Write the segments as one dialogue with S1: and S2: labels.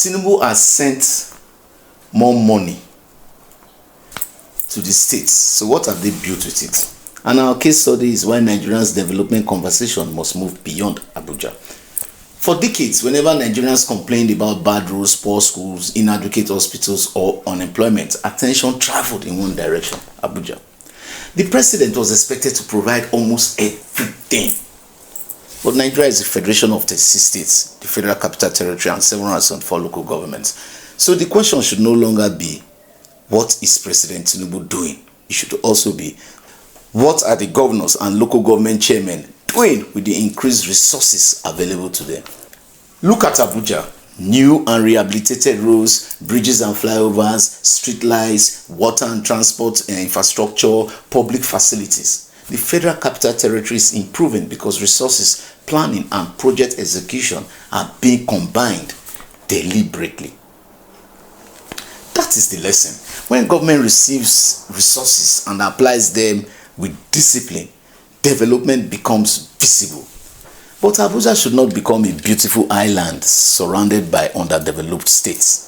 S1: Tinubu has sent more money to the states. So what have they built with it? And our case study is why Nigerians' development conversation must move beyond Abuja. For decades, whenever Nigerians complained about bad roads, poor schools, inadequate hospitals, or unemployment, attention traveled in one direction, Abuja. The president was expected to provide almost everything. But Nigeria is a federation of 36 states, the Federal Capital Territory, and 704 local governments. So the question should no longer be, what is President Tinubu doing? It should also be, what are the governors and local government chairmen doing with the increased resources available to them? Look at Abuja. New and rehabilitated roads, bridges and flyovers, street lights, water and transport and infrastructure, public facilities. The Federal Capital Territory is improving because resources, planning and project execution are being combined deliberately. That is the lesson. When government receives resources and applies them with discipline, development becomes visible. But Abuja should not become a beautiful island surrounded by underdeveloped states.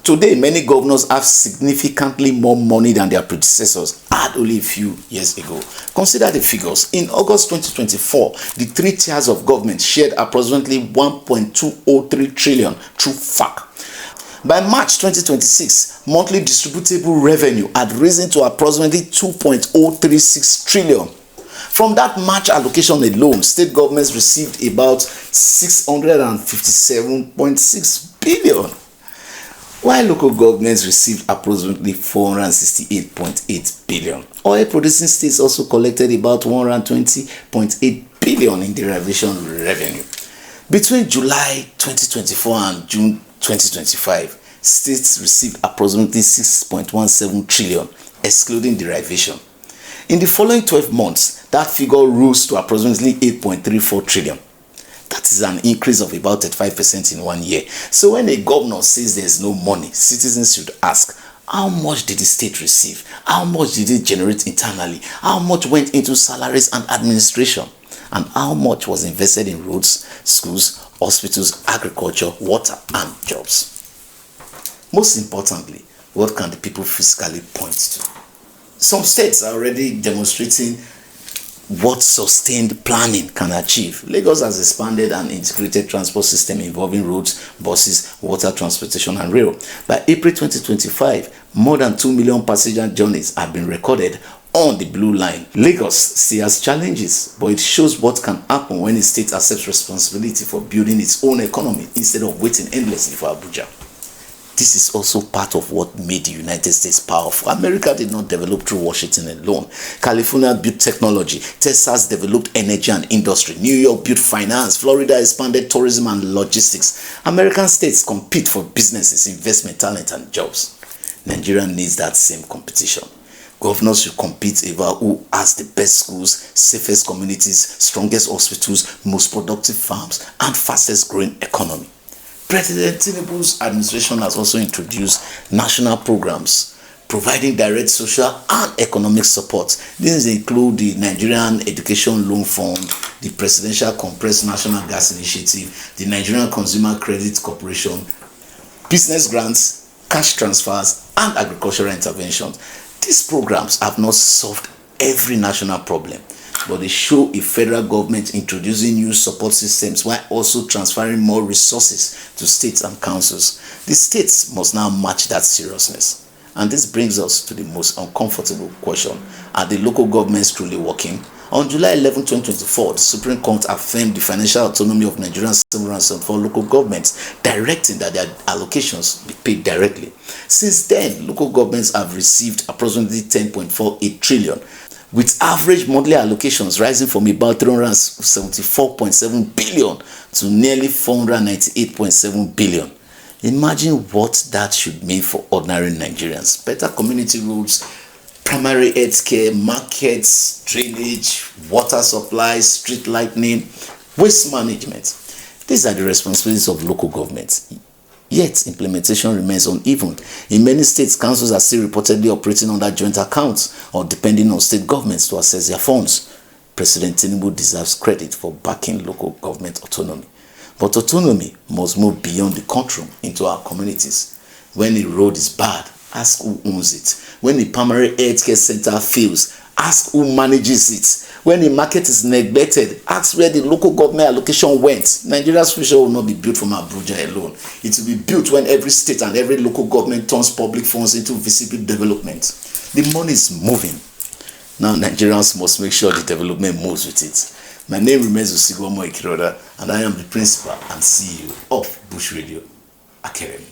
S1: Today, many governors have significantly more money than their predecessors had only a few years ago. Consider the figures. In August 2024, the three tiers of government shared approximately 1.203 trillion through FAC. By March 2026, monthly distributable revenue had risen to approximately 2.036 trillion. From that March allocation alone, state governments received about 657.6 billion, while local governments received approximately 468.8 billion. Oil producing states also collected about 120.8 billion in derivation revenue. Between July 2024 and June 2025, states received approximately 6.17 trillion, excluding derivation. In the following 12 months, that figure rose to approximately 8.34 trillion. That is an increase of about 35% in 1 year. So when a governor says there's no money, citizens should ask, how much did the state receive? How much did it generate internally? How much went into salaries and administration? And how much was invested in roads, schools, hospitals, agriculture, water, and jobs? Most importantly, what can the people physically point to? Some states are already demonstrating what sustained planning can achieve. Lagos has expanded an integrated transport system involving roads, buses, water transportation, and rail. By April 2025, more than 2 million passenger journeys have been recorded on the Blue Line. Lagos still has challenges, but it shows what can happen when a state accepts responsibility for building its own economy instead of waiting endlessly for Abuja. This is also part of what made the United States powerful. America did not develop through Washington alone. California built technology. Texas developed energy and industry. New York built finance. Florida expanded tourism and logistics. American states compete for businesses, investment, talent, and jobs. Nigeria needs that same competition. Governors should compete over who has the best schools, safest communities, strongest hospitals, most productive farms, and fastest growing economy. President Tinubu's administration has also introduced national programs providing direct social and economic support. These include the Nigerian Education Loan Fund, the Presidential Compressed National Gas Initiative, the Nigerian Consumer Credit Corporation, business grants, cash transfers, and agricultural interventions. These programs have not solved every national problem, but they show a federal government introducing new support systems while also transferring more resources to states and councils. The states must now match that seriousness. And this brings us to the most uncomfortable question. Are the local governments truly working? On July 11, 2024, the Supreme Court affirmed the financial autonomy of Nigerian 704 local governments, directing that their allocations be paid directly. Since then, local governments have received approximately 10.48 trillion, with average monthly allocations rising from about 374.7 billion to nearly 498.7 billion. Imagine what that should mean for ordinary Nigerians. Better community roads, primary health care, markets, drainage, water supply, street lighting, waste management. These are the responsibilities of local governments. Yet, implementation remains uneven. In many states, councils are still reportedly operating under joint accounts or depending on state governments to access their funds. President Tinubu deserves credit for backing local government autonomy. But autonomy must move beyond the courtroom into our communities. When a road is bad, ask who owns it. When a primary healthcare center fails, ask who manages it. When the market is neglected, ask where the local government allocation went. Nigeria's future will not be built from Abuja alone. It will be built when every state and every local government turns public funds into visible development. The money is moving. Now Nigerians must make sure the development moves with it. My name remains Osigbomo Ikiroda, and I am the principal and CEO of Bush Radio Academy.